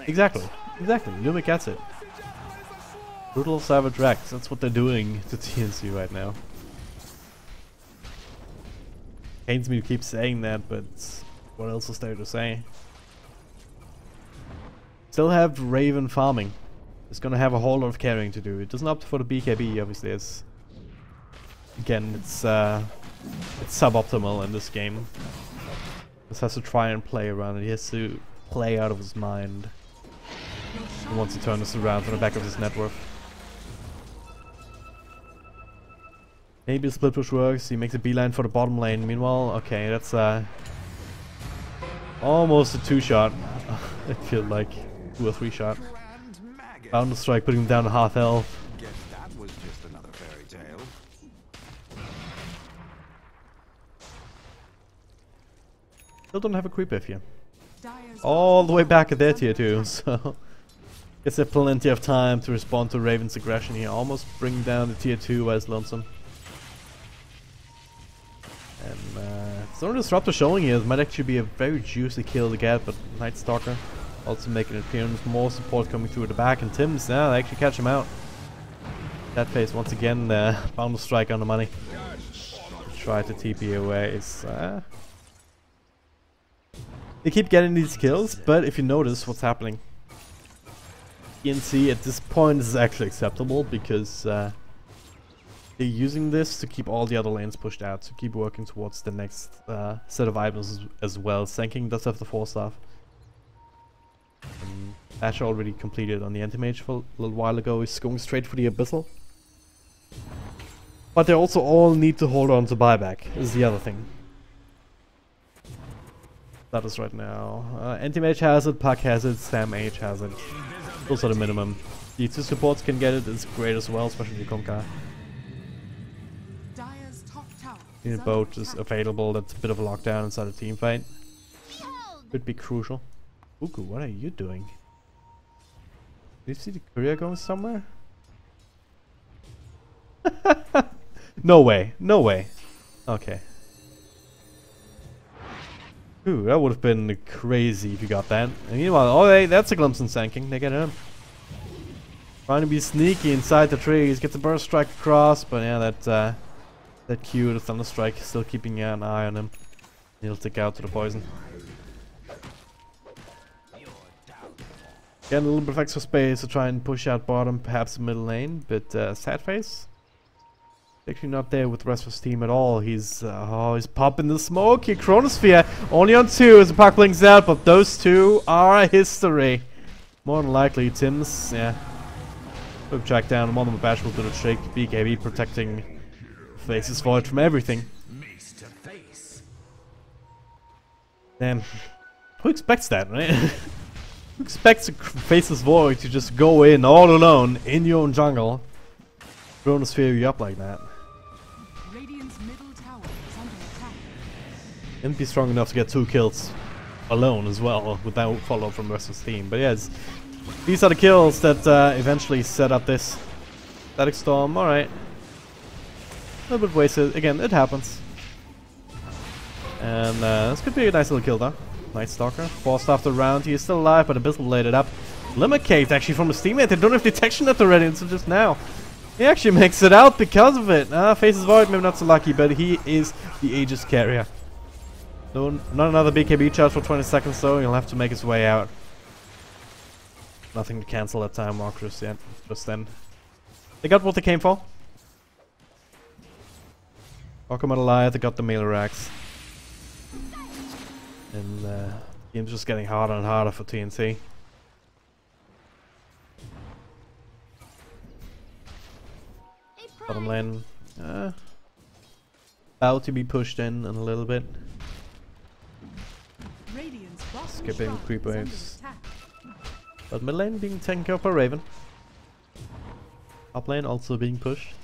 Exactly, exactly, Lumic gets it. Brutal Savage Rex, that's what they're doing to TNC right now. Pains me to keep saying that, but what else is there to say? Still have Raven farming. It's gonna have a whole lot of carrying to do. It doesn't opt for the BKB, obviously. It's again, it's suboptimal in this game. Just has to try and play around it. He has to play out of his mind. He wants to turn this around on the back of his net worth. Maybe a split push works. He makes a beeline for the bottom lane. Meanwhile, okay, that's almost a 2-shot. I feel like 2 or 3 shot. Bound to strike, putting him down to half health. Guess that was just another fairy tale. Still don't have a creep wave here. Dire's All the way back at their tier 2, so guess they have plenty of time to respond to Raven's aggression here. Almost bring down the tier 2 as Lonesome. And Zone Disruptor showing here. It might actually be a very juicy kill to get, but Night Stalker also making an appearance. More support coming through the back, and Tim's now they actually catch him out. That face once again, bound to strike on the money. Try to TP away. It's they keep getting these kills, but if you notice what's happening, TNC at this point is actually acceptable because they're using this to keep all the other lanes pushed out, to keep working towards the next set of items as well. Senking does have the 4 staff. Ash already completed on the anti-mage for a little while ago. He's going straight for the Abyssal. But they also all need to hold on to buyback, is the other thing. That is right now. Anti-mage has it, Puck has it, Sam H has it. Those are the minimum. The 2 supports can get it, it's great as well, especially the Konka. Dire's top tower The boat is available, that's a bit of a lockdown inside a team fight. Could be crucial. Uku, what are you doing? Do you see the courier going somewhere? No way, no way. Okay. Ooh, that would have been crazy if you got that. And meanwhile, oh hey, that's a glimpse in Sanking. They get him. Trying to be sneaky inside the trees, gets a burst strike across, but yeah, that Q, the Thunder Strike, still keeping an eye on him. He'll tick out to the poison. Get a little bit of extra space to try and push out bottom, perhaps the middle lane, but sad face. Actually not there with the rest of his team at all. He's popping the smoke here. Chronosphere only on 2 as the puck blinks out, but those 2 are history. More than likely, Tim's, yeah. Quick track down, one of them bash will do the shake. BKB protecting Face's Void from everything. Damn. Who expects that, right? Who expects a Faceless Void to just go in all alone in your own jungle? Chronosphere you up like that. Radiant's middle tower is under attack. And be strong enough to get 2 kills alone as well, without follow from the rest of his team. But yes, these are the kills that eventually set up this Static Storm. Alright. A little bit wasted. Again, it happens. And this could be a nice little kill though. Night Stalker. Forced after round. He is still alive, but Abyssal bladed up. Limit Cave actually from his teammate. They don't have detection at the ready until just now. He actually makes it out because of it. Faces Void, maybe not so lucky, but he is the Aegis carrier. So not another BKB charge for 20 seconds though. He'll have to make his way out. Nothing to cancel that time walk just yet. Just then. They got what they came for. Okamat alive, they got the melee racks. And game's just getting harder and harder for TNC. Bottom lane, about to be pushed in a little bit. Radiant's bottom Skipping shrine creep is under waves. attack. But mid lane being taken care of by Raven. Top lane also being pushed.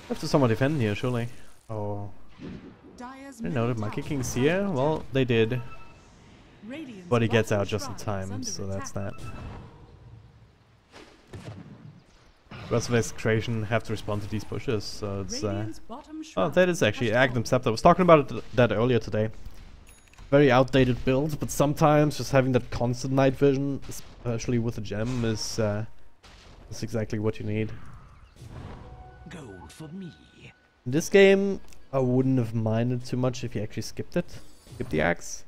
Have to someone defend here, surely. Oh, Dire's I didn't know the middle Monkey tower King's is here. under Well, attack. they did. Radiant's But he gets bottom out just in shrine is time, under so that's attack. that. Rest of Execration have to respond to these pushes, so it's Radiant's bottom oh, shrine that is actually has Agnum fallen. Scepter. I was talking about that earlier today. Very outdated build, but sometimes just having that constant night vision, especially with a gem, is exactly what you need. Gold for me. In this game, I wouldn't have minded too much if you actually skipped it. Skip the axe.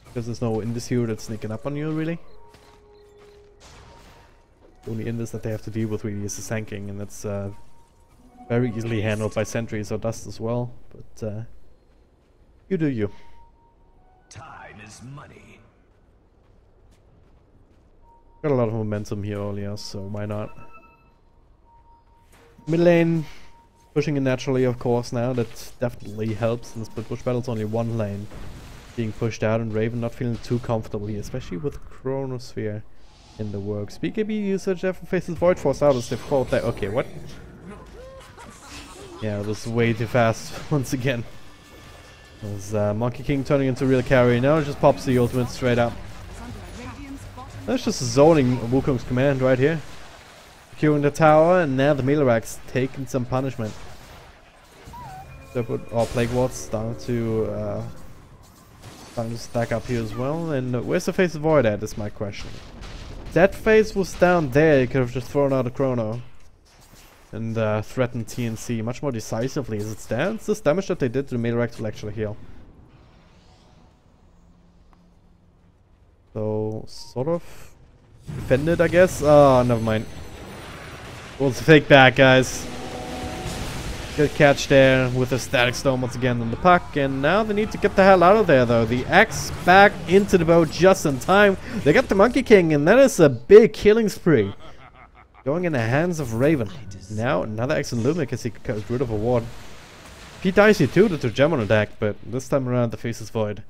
Because there's no Invis hero that's sneaking up on you, really. The only Invis that they have to deal with really is the Sanking, and that's very easily handled by sentries or dust as well. But you do you. Time is money. Got a lot of momentum here earlier, so why not? Mid lane pushing in naturally, of course, now. That definitely helps. In the split push battle, it's only one lane being pushed out, and Raven not feeling too comfortable here, especially with Chronosphere in the works. BKB usage after faces Void Force out as they've called that. Okay, what? Yeah, it was way too fast once again. There's Monkey King turning into real carry. Now it just pops the ultimate straight up. Radiant's bottom That's just zoning Wukong's command right here. Securing the tower, and now the Milorax taking some punishment. So put all Plague Wards down to stack up here as well. And where's the Face of Void at, is my question. That phase was down there, you could have just thrown out a Chrono. And threatened TNC much more decisively. As it stands, this damage that they did to the Milorax will actually heal. So, sort of defended, I guess. Oh, never mind. It was a fake back, guys. Good catch there with a Static Storm once again on the puck. And now they need to get the hell out of there, though. The axe back into the boat just in time. They got the Monkey King, and that is a big killing spree. Going in the hands of Raven. Now another axe on Lumic as he got rid of a ward. He dies here too, to gem on attack, but this time around the face is void.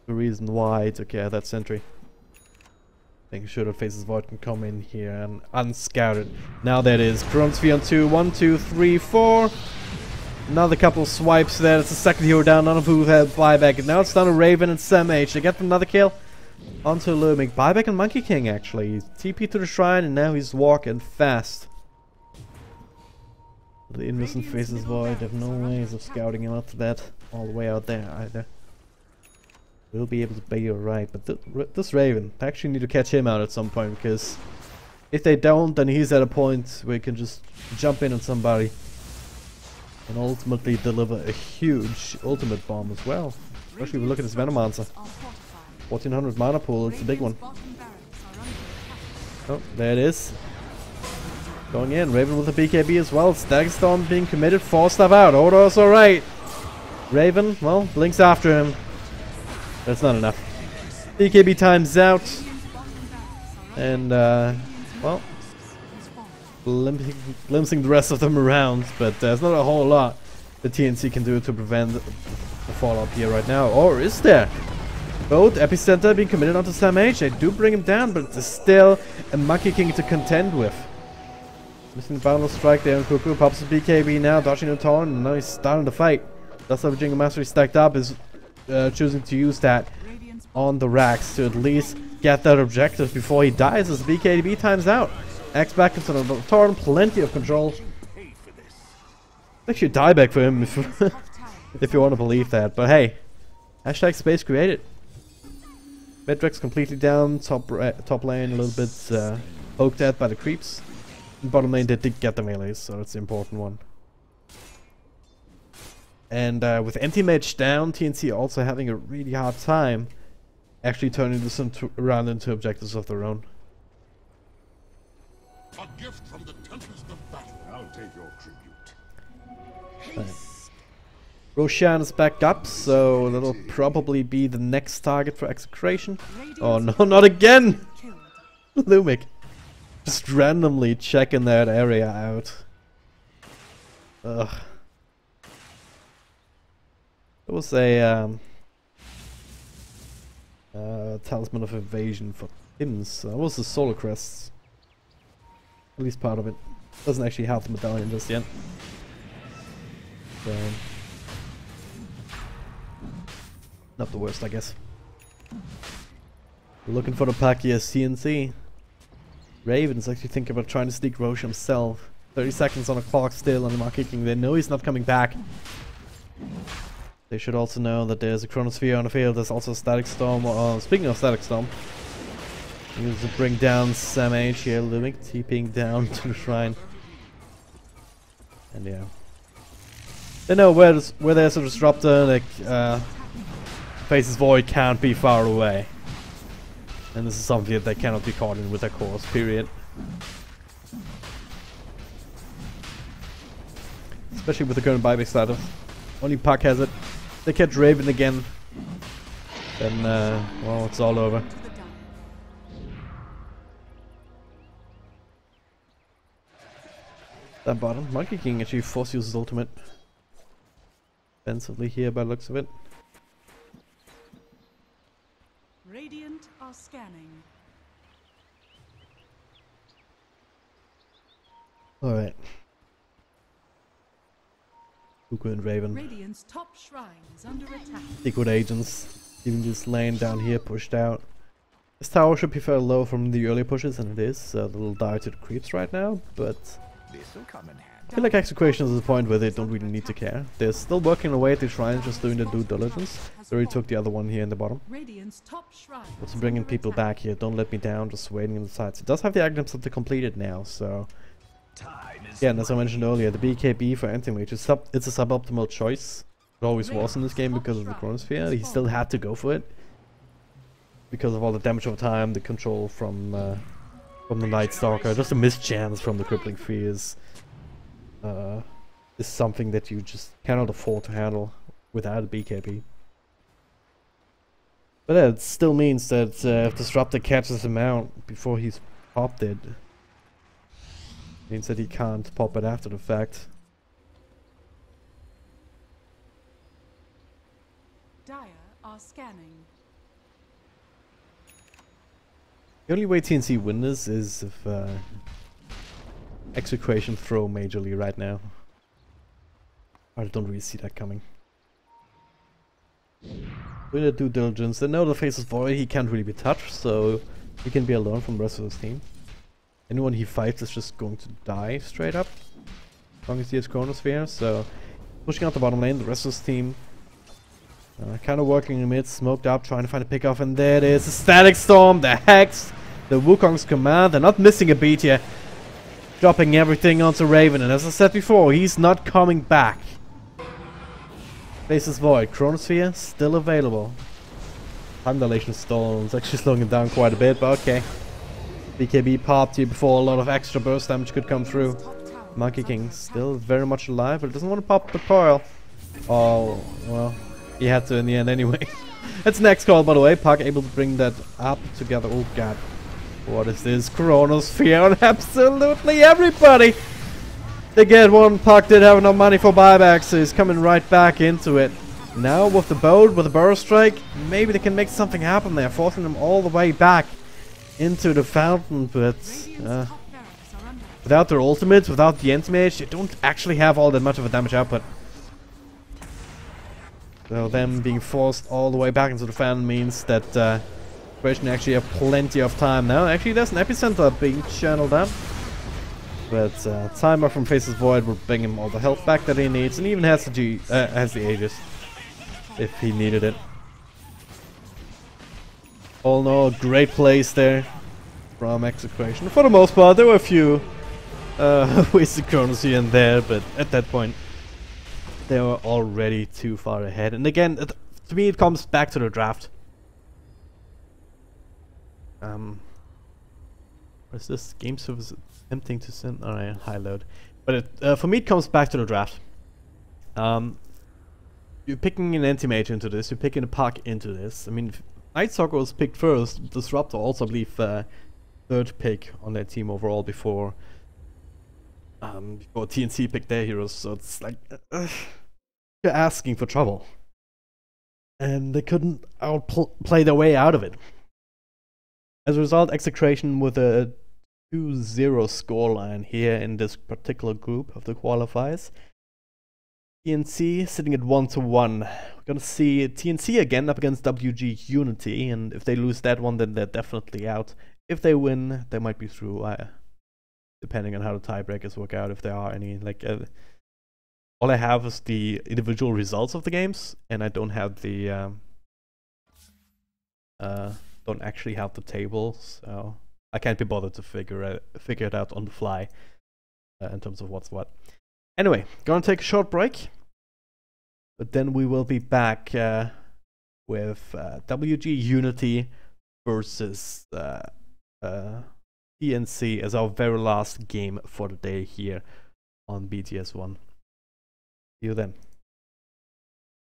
The reason why he took care of that sentry. Making sure that Faces Void can come in here and unscouted. Now that is Chronosphere on 2. 1, 2, 3, 4. Another couple of swipes there. That's the second hero down. None of who had buyback. And now it's down to Raven and Sam H. They get another kill. Onto Lumic. Buyback and Monkey King actually. He's TP to the shrine and now he's walking fast. The innocent Faces Void have no ways of scouting him out to that. All the way out there either. We'll be able to be alright, but this Raven, I actually need to catch him out at some point, because if they don't, then he's at a point where he can just jump in on somebody and ultimately deliver a huge ultimate bomb as well. Especially if we look at his Venomancer. 1400 mana pool, it's a big one. Oh, there it is. Going in, Raven with the BKB as well. Static Storm being committed, 4-step out. Odo's alright. Raven, well, blinks after him. That's not enough. BKB times out. And, well, glimpsing the rest of them around. But there's not a whole lot the TNC can do to prevent the fallout here right now. Or is there? Both Epicenter being committed onto Sam H. They do bring him down, but it's still a Monkey King to contend with. Missing the Boundless Strike there, and Cuckoo pops his BKB now, dodging the taunt, and now he's starting to fight. That's how Jingle Mastery stacked up, is choosing to use that on the racks to at least get that objective before he dies as BKB times out. X back into the taunt, plenty of control. Actually a dieback for him if you want to believe that, but hey, hashtag space created. Medrex completely down, top lane a little bit poked at by the creeps. Bottom lane they did get the melees, so that's the important one. And with anti-mage down, TNC also having a really hard time actually turning this around into objectives of their own. A gift from the tempest of battle. I'll take your tribute. Roshan is back up, so that'll probably be the next target for execration. Oh no, not again! Lumic. Just randomly checking that area out. Ugh. There was a Talisman of Evasion for Tims. That was the Solar Crests. At least part of it. Doesn't actually have the medallion just yet. So, not the worst, I guess. Looking for the pack here, TNC. Raven's actually thinking about trying to sneak Roche himself. 30 seconds on the clock still on the mark kicking. They know he's not coming back. They should also know that there's a Chronosphere on the field. There's also a Static Storm. Speaking of Static Storm, use to bring down Sam H here. Lumic TPing down to the shrine. And yeah. They know where there's a disruptor, like Faces Void can't be far away. And this is something that they cannot be caught in with their course, period. Especially with the current buyback status. Only Puck has it. They catch Raven again. Then, well, it's all over. That bottom. Monkey King actually force uses ultimate. Defensively here by the looks of it. Radiant are scanning. Alright. Kuku and Raven. Radiant's top shrine is under attack. Liquid agents. Even this lane down here pushed out. This tower should be fairly low from the earlier pushes, and it is. So the little die to the creeps right now, but This'll come in handy. I feel like XctN is at the point where they don't really need to care. They're still working away at the shrine, just doing their due diligence. They already took the other one here in the bottom. Radiant's top shrine. What's bringing people back here? Don't let me down, just waiting on the sides. It does have the items that they completed now, so yeah, and as I mentioned earlier, the BKB for Anti-Mage it's a suboptimal choice. It always was in this game because of the Chronosphere. He still had to go for it. Because of all the damage over time, the control from the Night Stalker, just a missed chance from the Crippling Fears. Is something that you just cannot afford to handle without a BKB. But yeah, it still means that if Disruptor catches him out before he's popped it, means that he can't pop it after the fact. Dire are scanning. The only way TNC win this is if Execration throw majorly right now. I don't really see that coming. With the due diligence, they know the Faces Void, he can't really be touched, so he can be alone from the rest of his team. Anyone he fights is just going to die straight up, as long as he has Chronosphere. So pushing out the bottom lane, the rest of his team kind of working in the mid, smoked up, trying to find a pickoff, and there it is, the Static Storm, the Hex, the Wukong's command. They're not missing a beat here, dropping everything onto Raven, and as I said before, he's not coming back. Faces Void, Chronosphere still available. Time dilation stones, actually slowing him down quite a bit, but okay. BKB popped here before a lot of extra burst damage could come through. Monkey King still very much alive, but doesn't want to pop the coil. Oh, well, he had to in the end anyway. That's next call, by the way. Puck able to bring that up together. Oh god. What is this? Chronosphere on absolutely everybody! They get one. Puck did have enough money for buybacks, so he's coming right back into it. Now with the boat, with the burrow strike, maybe they can make something happen there, forcing them all the way back into the fountain, but without their ultimates, without the Anti-Mage, they don't actually have all that much of a damage output. So them being forced all the way back into the fountain means that Operation actually have plenty of time now. Actually, there's an epicenter being channeled up, but timer from Faces Void will bring him all the health back that he needs, and even has the Aegis if he needed it. All in all, great plays there from XctN. For the most part, there were a few wasted chronos here and there, but at that point, they were already too far ahead. And again, to me, it comes back to the draft. What is this? Game service attempting to send? Alright, high load. But for me, it comes back to the draft. You're picking an Anti-Mage into this, you're picking a Puck into this. I mean, Night Stalker was picked first, Disruptor also, I believe, third pick on their team overall before TNC picked their heroes, so it's like, you're asking for trouble. and they couldn't outplay their way out of it. As a result, XctN with a 2-0 scoreline here in this particular group of the qualifiers. TNC sitting at 1-1. We're gonna see TNC again up against WG Unity, and if they lose that one, then they're definitely out. If they win, they might be through, depending on how the tiebreakers work out, if there are any. Like, all I have is the individual results of the games, and I don't have the don't actually have the table, so I can't be bothered to figure it out on the fly in terms of what's what. Anyway, gonna take a short break, but then we will be back with WG Unity versus TNC as our very last game for the day here on BTS1. See you then.